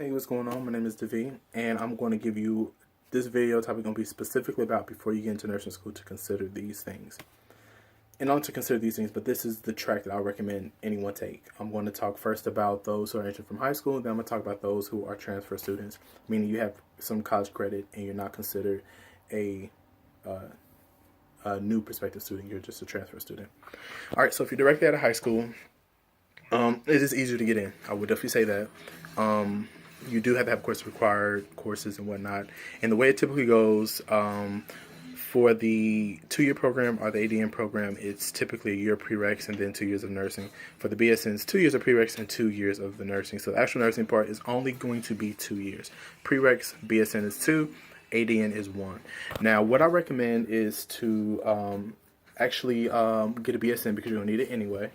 Hey, what's going on? My name is Devi, and I'm going to give you this video topic going to be specifically about before you get into nursing school to consider these things. And not to consider these things, but this is the track that I recommend anyone take. I'm going to talk first about those who are entering from high school, then I'm going to talk about those who are transfer students, meaning you have some college credit and you're not considered a a new prospective student. You're just a transfer student. All right, so if you're directly out of high school, it is easier to get in. I would definitely say that. You do have to have, of course, required courses and whatnot. And the way it typically goes for the 2-year program or the ADN program, it's typically a year of prereqs and then 2 years of nursing. For the BSN, it's 2 years of prereqs and 2 years of the nursing. So the actual nursing part is only going to be 2 years. Prereqs, BSN is 2, ADN is 1. Now, what I recommend is to actually get a BSN because you're going to need it anyway.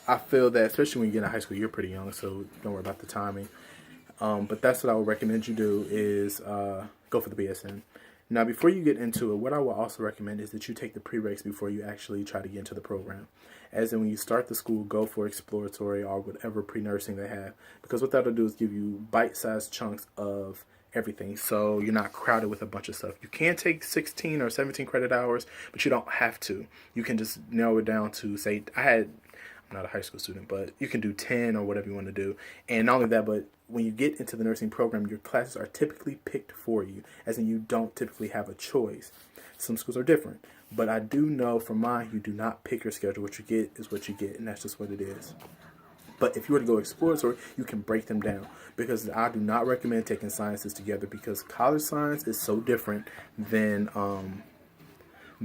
I feel that, especially when you get in high school, you're pretty young, so don't worry about the timing. But that's what I would recommend you do is go for the BSN. Now, before you get into it, what I would also recommend is that you take the prereqs before you actually try to get into the program. As in, when you start the school, go for exploratory or whatever pre-nursing they have. Because what that'll do is give you bite-sized chunks of everything, so you're not crowded with a bunch of stuff. You can take 16 or 17 credit hours, but you don't have to. You can just narrow it down to, say, I'm not a high school student, but you can do 10 or whatever you want to do. And not only that, but when you get into the nursing program, your classes are typically picked for you, as in you don't typically have a choice. Some schools are different, but I do know from mine, you do not pick your schedule. What you get is what you get, and that's just what it is. But if you were to go exploratory, you can break them down, because I do not recommend taking sciences together, because college science is so different than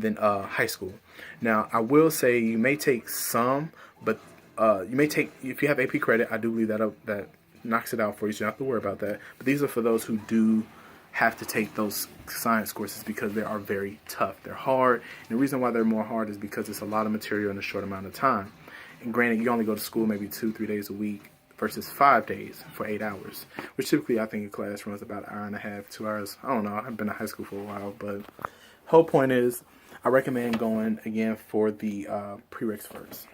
high school. Now, I will say you may take some, but you may take, if you have AP credit, I do believe that knocks it out for you, so you don't have to worry about that. But these are for those who do have to take those science courses because they are very tough. They're hard, and the reason why they're more hard is because it's a lot of material in a short amount of time. And granted, you only go to school maybe 2-3 days a week versus 5 days for 8 hours, which typically I think a class runs about an hour and a half, 2 hours. I don't know. I've been in high school for a while, but whole point is, I recommend going again for the prereqs first.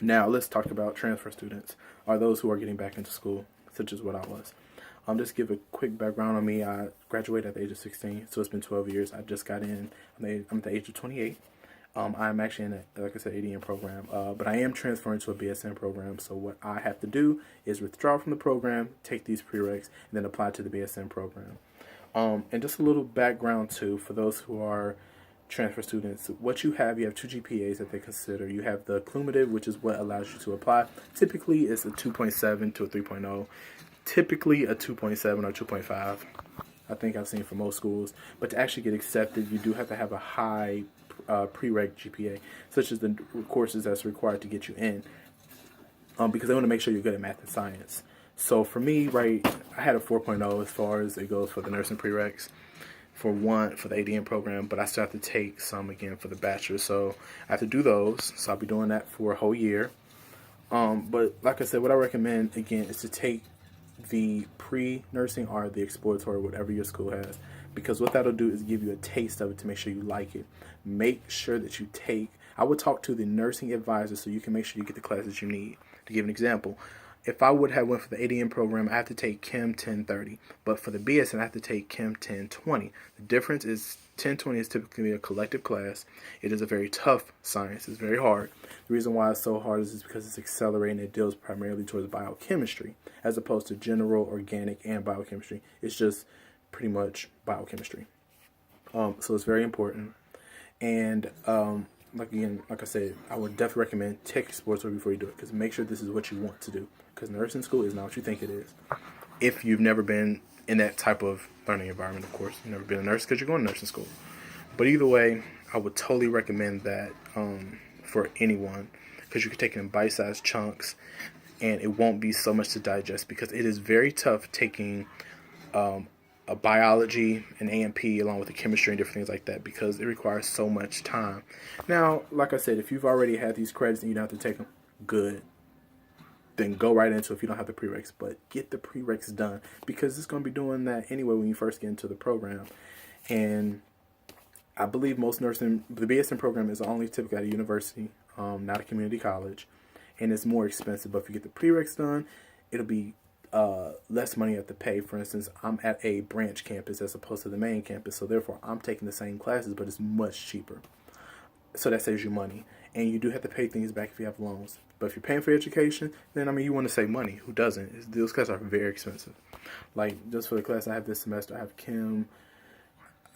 Now let's talk about transfer students, or those who are getting back into school, such as what I was. Just give a quick background on me. I graduated at the age of 16, so it's been 12 years. I just got in. I'm at the age of 28. I'm actually in a, like I said, ADN program, but I am transferring to a BSN program. So what I have to do is withdraw from the program, take these prereqs, and then apply to the BSN program. And just a little background too for those who are transfer students. What you have 2 GPAs that they consider. You have the cumulative, which is what allows you to apply. Typically, it's a 2.7 to a 3.0. Typically, a 2.7 or 2.5. I think I've seen for most schools. But to actually get accepted, you do have to have a high prereq GPA, such as the courses that's required to get you in, because they want to make sure you're good at math and science. So for me, right, I had a 4.0 as far as it goes for the nursing prereqs for the ADN program, but I still have to take some again for the bachelor. So I have to do those. So I'll be doing that for a whole year. But like I said, what I recommend again is to take the pre-nursing or the exploratory, whatever your school has, because what that'll do is give you a taste of it to make sure you like it. Make sure that you take, I would talk to the nursing advisor so you can make sure you get the classes you need. To give an example, if I would have went for the ADN program, I have to take Chem 1030, but for the BSN, I have to take Chem 1020. The difference is 1020 is typically a collective class. It is a very tough science. It's very hard. The reason why it's so hard is because it's accelerating. It deals primarily towards biochemistry, as opposed to general, organic, and biochemistry. It's just pretty much biochemistry. So it's very important. And like I said, I would definitely recommend take exploratory before you do it, because make sure this is what you want to do. Because nursing school is not what you think it is. If you've never been in that type of learning environment, of course, you've never been a nurse because you're going to nursing school. But either way, I would totally recommend that for anyone, because you can take it in bite-sized chunks, and it won't be so much to digest, because it is very tough taking a biology, an A&P, along with the chemistry and different things like that, because it requires so much time. Now, like I said, if you've already had these credits and you don't have to take them, good. Then go right into it if you don't have the prereqs. But get the prereqs done, because it's going to be doing that anyway when you first get into the program. And I believe the BSN program is only typically at a university, not a community college, and it's more expensive. But if you get the prereqs done, it'll be less money you have to pay. For instance, I'm at a branch campus as opposed to the main campus, so therefore I'm taking the same classes, but it's much cheaper. So that saves you money. And you do have to pay things back if you have loans. But if you're paying for education, then I mean, you want to save money. Who doesn't? Those classes are very expensive. Like, just for the class I have this semester, I have chem.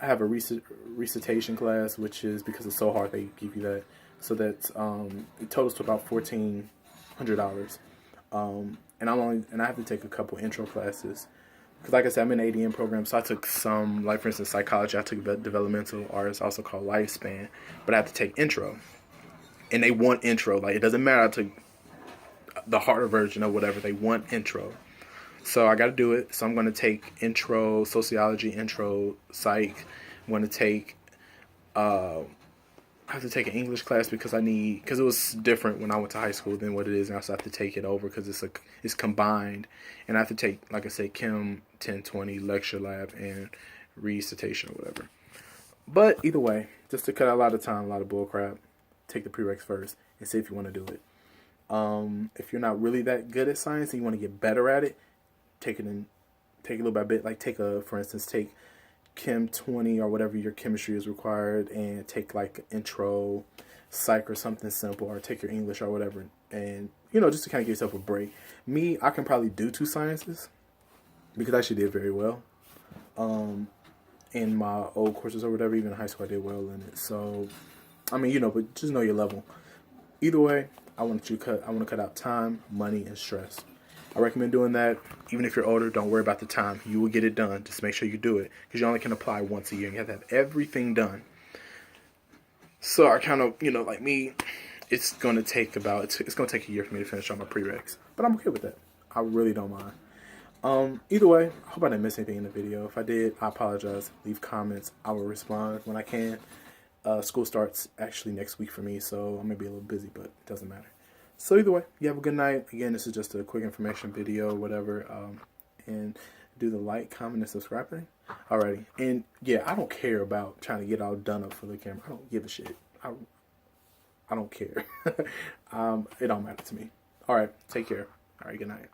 I have a recitation class, which is because it's so hard they give you that. So that's it totals to about $1,400. And I have to take a couple intro classes. Because like I said, I'm in an ADM program, so I took some, like for instance, psychology. I took developmental arts, also called lifespan. But I have to take intro. And they want intro. Like, it doesn't matter. I took the harder version or whatever. They want intro. So I got to do it. So I'm going to take intro, sociology, intro, psych. I'm going to take, I have to take an English class because because it was different when I went to high school than what it is now. So I have to take it over because it's combined. And I have to take, like I said, Chem 1020, lecture lab, and recitation or whatever. But either way, just to cut out a lot of time, a lot of bull crap, take the prereqs first and see if you want to do it. If you're not really that good at science and you want to get better at it, take it a little by bit. Like for instance, take Chem 20 or whatever your chemistry is required, and take like intro, psych or something simple, or take your English or whatever, and just to kind of give yourself a break. Me, I can probably do 2 sciences because I actually did very well in my old courses or whatever. Even in high school, I did well in it. So I mean, but just know your level. Either way, I want to cut out time, money, and stress. I recommend doing that. Even if you're older, don't worry about the time. You will get it done. Just make sure you do it, because you only can apply once a year. And you have to have everything done. So I kind of, like me, it's going to take a year for me to finish all my prereqs. But I'm okay with that. I really don't mind. Either way, I hope I didn't miss anything in the video. If I did, I apologize. Leave comments. I will respond when I can. School starts actually next week for me, so I may be a little busy, but it doesn't matter. So either way, you have a good night. Again, this is just a quick information video, whatever. And do the like, comment, and subscribe thing. Alrighty. And yeah, I don't care about trying to get all done up for the camera. I don't give a shit. I don't care. It don't matter to me. Alright, take care. Alright, good night.